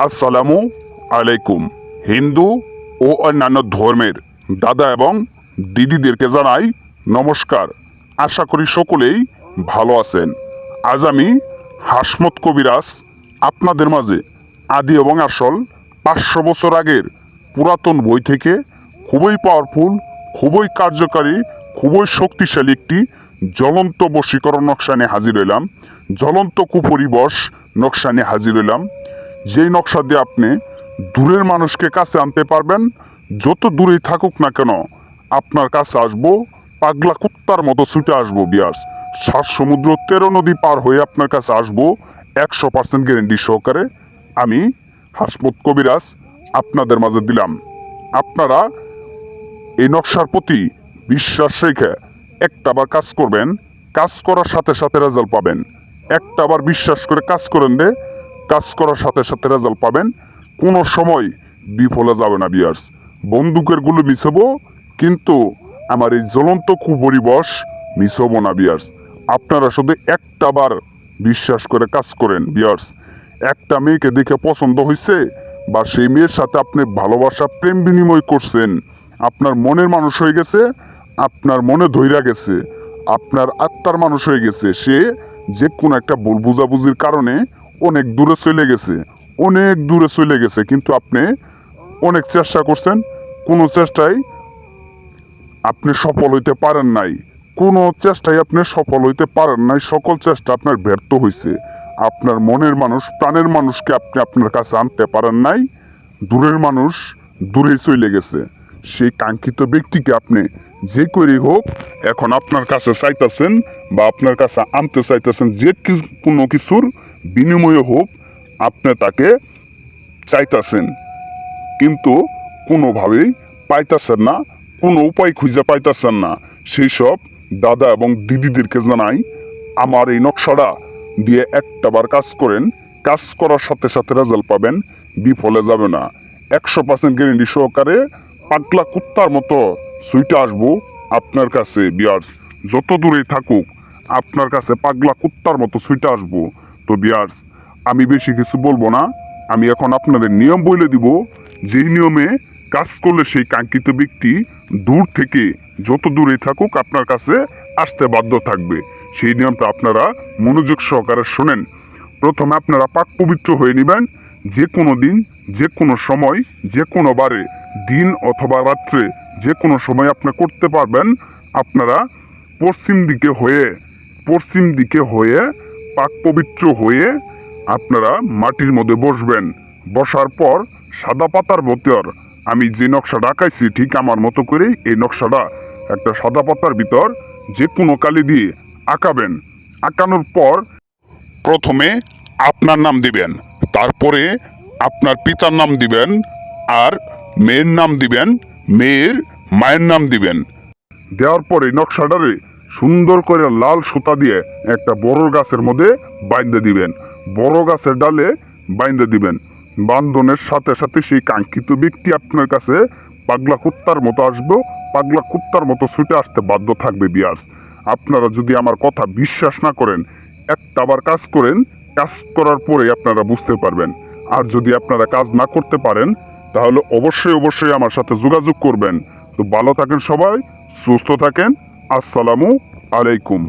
আসসালামু আলাইকুম। হিন্দু ও অন্যান্য ধর্মের দাদা এবং দিদিদেরকে জানাই নমস্কার। আশা করি সকলেই ভালো আছেন। আজ আমি হাসমত কবিরাজ আপনাদের মাঝে আদি এবং আসল 500 বছর আগের পুরাতন বই থেকে খুবই পাওয়ারফুল, খুবই কার্যকারী, খুবই শক্তিশালী একটি জ্বলন্ত বশীকরণ নকশা নিয়ে হাজির হইলাম। জ্বলন্ত কুপরিবশ নকশা নিয়ে হাজির হইলাম, যেই নকশা দিয়ে আপনি দূরের মানুষকে কাছে আনতে পারবেন। যত দূরেই থাকুক না কেন আপনার কাছে আসবো, পাগলা কুত্তার মতো ছুটে আসবো বিয়াস। 7 সমুদ্র 13 নদী পার হয়ে আপনার কাছে আসবো 100% গ্যারেন্টি সহকারে। আমি হাসমত কবিরাজ আপনাদের মাঝে দিলাম। আপনারা এই নকশার প্রতি বিশ্বাস রেখে একটাবার কাজ করবেন, কাজ করার সাথে সাথে রেজাল্ট পাবেন। একটাবার বিশ্বাস করে কাজ করেন দে, কাজ করার সাথে সাথে রেজাল্ট পাবেন। কোনো সময় বিফলে যাবে না বিয়ার্স। বন্দুকের গুলো মিস হবো, কিন্তু আমার এই জ্বলন্ত কুপরিবশ মিস হবো না বিয়ার্স। আপনারা শুধু একটাবার বিশ্বাস করে কাজ করেন বিয়ার্স। একটা মেয়েকে দেখে পছন্দ হয়েছে, বা সেই মেয়ের সাথে আপনি ভালোবাসা প্রেম বিনিময় করছেন, আপনার মনের মানুষ হয়ে গেছে, আপনার মনে ধইরা গেছে, আপনার আত্মার মানুষ হয়ে গেছে। সে যে কোনো একটা ভুল বুঝাবুঝির কারণে অনেক দূরে চলে গেছে, অনেক দূরে চলে গেছে, কিন্তু আপনি অনেক চেষ্টা করছেন, কোনো চেষ্টায় আপনি সফল হইতে পারেন নাই। কোনো চেষ্টায় আপনি সফল হইতে পারেন নাই, সকল চেষ্টা আপনার ব্যর্থ হয়েছে। আপনার মনের মানুষ, প্রাণের মানুষকে আপনি আপনার কাছে আনতে পারেন নাই। দূরের মানুষ দূরে চলে গেছে। সেই কাঙ্ক্ষিত ব্যক্তিকে আপনি যে করেই হোক এখন আপনার কাছে চাইতেছেন, বা আপনার কাছে আনতে চাইতেছেন, যে কোনো কিছুর বিনিময়ে হোক আপনি তাকে চাইতেছেন, কিন্তু কোনোভাবেই পাইতেছেন না, কোনো উপায় খুঁজে পাইতেছেন না। সেই সব দাদা এবং দিদিদেরকে জানাই, আমার এই নকশাটা দিয়ে একটাবার কাজ করেন, কাজ করার সাথে সাথে রেজাল্ট পাবেন, বিফলে যাবে না। 100% গ্যারেন্টি সহকারে পাগলা কুত্তার মতো সুইটে আসবো আপনার কাছে বিয়ার্স। যত দূরেই থাকুক আপনার কাছে পাগলা কুত্তার মতো সুইটে আসবো। তো বিয়ার্স, আমি বেশি কিছু বলবো না। আমি এখন আপনাদের নিয়ম বলে দিব, যেই নিয়মে কাজ করলে সেই কাঙ্ক্ষিত ব্যক্তি দূর থেকে যত দূরে থাকুক আপনার কাছে আসতে বাধ্য থাকবে। সেই নিয়মটা আপনারা মনোযোগ সহকারে শোনেন। প্রথমে আপনারা পাক পবিত্র হয়ে নেবেন। যে কোনো দিন, যে কোনো সময়, যে কোনো বারে, দিন অথবা রাত্রে, যে কোনো সময় আপনি করতে পারবেন। আপনারা পশ্চিম দিকে হয়ে পাক পবিত্র হয়ে আপনারা মাটির মধ্যে বসবেন। বসার পর সাদা পাতার ভিতর আমি যে নকশাটা আঁকাইছি ঠিক আমার মতো করে এই নকশাটা একটা সাদা পাতার ভিতর যে কোনো কালি দিয়ে আঁকাবেন। আঁকানোর পর প্রথমে আপনার নাম দিবেন, তারপরে আপনার পিতার নাম দিবেন, আর মেয়ের নাম দিবেন, মেয়ের মায়ের নাম দিবেন। দেওয়ার পরে নকশাটারে সুন্দর করে লাল সুতা দিয়ে একটা বড় গাছের মধ্যে বাইন্ধে দিবেন, বড় গাছের ডালে বাইন্ধে দিবেন। বান্ধনের সাথে সাথে সেই কাঙ্ক্ষিত ব্যক্তি আপনার কাছে পাগলা কুত্তার মতো আসবে, পাগলা কুত্তার মতো ছুটে আসতে বাধ্য থাকবে বিয়ার্স। আপনারা যদি আমার কথা বিশ্বাস না করেন, একটাবার কাজ করেন, কাজ করার পরে আপনারা বুঝতে পারবেন। আর যদি আপনারা কাজ না করতে পারেন তাহলে অবশ্যই আমার সাথে যোগাযোগ করবেন। তো ভালো থাকেন সবাই, সুস্থ থাকেন। আসসালামু আলাইকুম।